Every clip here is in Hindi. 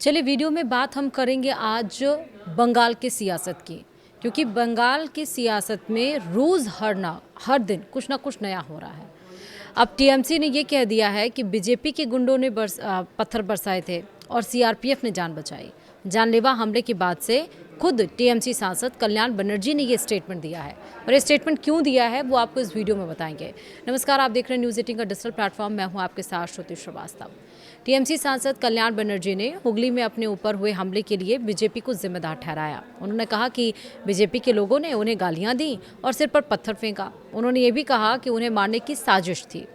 चलिए वीडियो में बात हम करेंगे आज बंगाल की सियासत की, क्योंकि बंगाल की सियासत में रोज़ हर दिन कुछ ना कुछ नया हो रहा है। अब टीएमसी ने ये कह दिया है कि बीजेपी के गुंडों ने पत्थर बरसाए थे और सीआरपीएफ ने जान बचाई। जानलेवा हमले के बाद से खुद टीएमसी सांसद कल्याण बनर्जी ने ये स्टेटमेंट दिया है, और ये स्टेटमेंट क्यों दिया है वो आपको इस वीडियो में बताएंगे। नमस्कार, आप देख रहे हैं न्यूज़ 18 का डिजिटल प्लेटफॉर्म। मैं हूं आपके साथ श्रुति श्रीवास्तव। टीएमसी सांसद कल्याण बनर्जी ने हुगली में अपने ऊपर हुए हमले के लिए बीजेपी को जिम्मेदार ठहराया। उन्होंने कहा कि बीजेपी के लोगों ने उन्हें गालियां दी और सिर पर पत्थर फेंका। उन्होंने ये भी कहा कि उन्हें मारने की साजिश थी।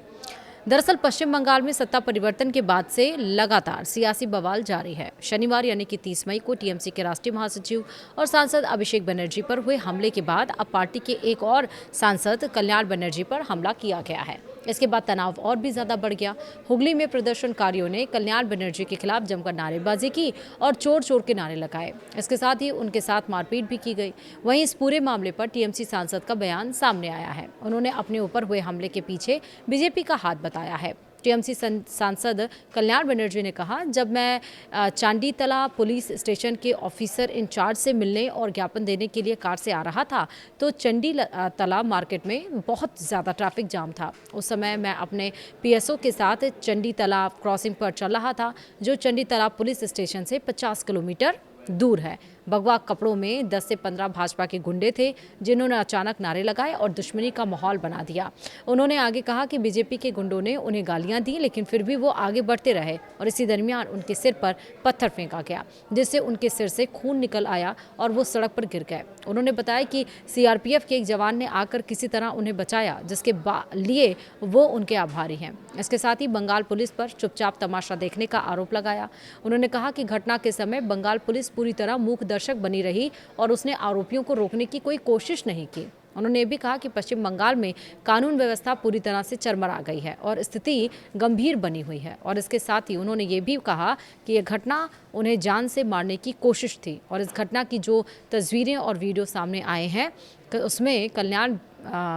दरअसल पश्चिम बंगाल में सत्ता परिवर्तन के बाद से लगातार सियासी बवाल जारी है। शनिवार यानी कि 30 मई को टीएमसी के राष्ट्रीय महासचिव और सांसद अभिषेक बनर्जी पर हुए हमले के बाद अब पार्टी के एक और सांसद कल्याण बनर्जी पर हमला किया गया है। इसके बाद तनाव और भी ज्यादा बढ़ गया। हुगली में प्रदर्शनकारियों ने कल्याण बनर्जी के खिलाफ जमकर नारेबाजी की और चोर चोर के नारे लगाए। इसके साथ ही उनके साथ मारपीट भी की गई। वहीं इस पूरे मामले पर टीएमसी सांसद का बयान सामने आया है। उन्होंने अपने ऊपर हुए हमले के पीछे बीजेपी का हाथ बताया है। टीएमसी सांसद कल्याण बनर्जी ने कहा, जब मैं चांडीतला पुलिस स्टेशन के ऑफिसर इंचार्ज से मिलने और ज्ञापन देने के लिए कार से आ रहा था तो चंडीतला मार्केट में बहुत ज़्यादा ट्रैफिक जाम था। उस समय मैं अपने पीएसओ के साथ चंडीतला क्रॉसिंग पर चल रहा था, जो चंडीतला पुलिस स्टेशन से 50 किलोमीटर दूर है। भगवा कपड़ों में 10 से 15 भाजपा के गुंडे थे, जिन्होंने अचानक नारे लगाए और दुश्मनी का माहौल बना दिया। उन्होंने आगे कहा कि बीजेपी के गुंडों ने उन्हें गालियां दी, लेकिन फिर भी वो आगे बढ़ते रहे और इसी दरमियान उनके सिर पर पत्थर फेंका गया, जिससे उनके सिर से खून निकल आया और वो सड़क पर गिर गए। उन्होंने बताया कि सीआरपीएफ के एक जवान ने आकर किसी तरह उन्हें बचाया, जिसके लिए वो उनके आभारी हैं। इसके साथ ही बंगाल पुलिस पर चुपचाप तमाशा देखने का आरोप लगाया। उन्होंने कहा कि घटना के समय बंगाल पुलिस पूरी तरह मूक दर्शक बनी रही और उसने आरोपियों को रोकने की कोई कोशिश नहीं की। उन्होंने ये भी कहा कि पश्चिम बंगाल में कानून व्यवस्था पूरी तरह से चरमरा गई है और स्थिति गंभीर बनी हुई है। और इसके साथ ही उन्होंने ये भी कहा कि यह घटना उन्हें जान से मारने की कोशिश थी। और इस घटना की जो तस्वीरें और वीडियो सामने आए हैं उसमें कल्याण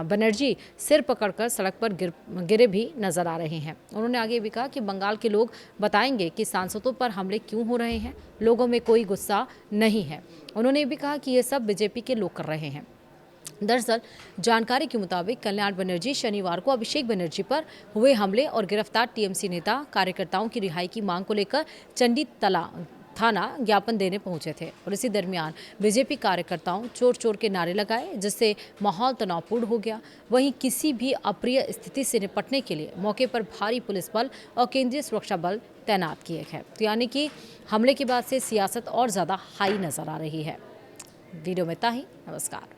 बनर्जी सिर पकड़कर सड़क पर गिरे भी नजर आ रहे हैं। उन्होंने आगे भी कहा कि बंगाल के लोग बताएंगे कि सांसदों पर हमले क्यों हो रहे हैं। लोगों में कोई गुस्सा नहीं है। उन्होंने भी कहा कि ये सब बीजेपी के लोग कर रहे हैं। दरअसल जानकारी के मुताबिक कल्याण बनर्जी शनिवार को अभिषेक बनर्जी पर हुए हमले और गिरफ्तार टीएमसी नेता कार्यकर्ताओं की रिहाई की मांग को लेकर चंडीतला थाना ज्ञापन देने पहुंचे थे। और इसी दरमियान बीजेपी कार्यकर्ताओं चोर चोर के नारे लगाए, जिससे माहौल तनावपूर्ण हो गया। वहीं किसी भी अप्रिय स्थिति से निपटने के लिए मौके पर भारी पुलिस बल और केंद्रीय सुरक्षा बल तैनात किए गए। तो यानी कि हमले के बाद से सियासत और ज़्यादा हाई नजर आ रही है। वीडियो में इतना ही। नमस्कार।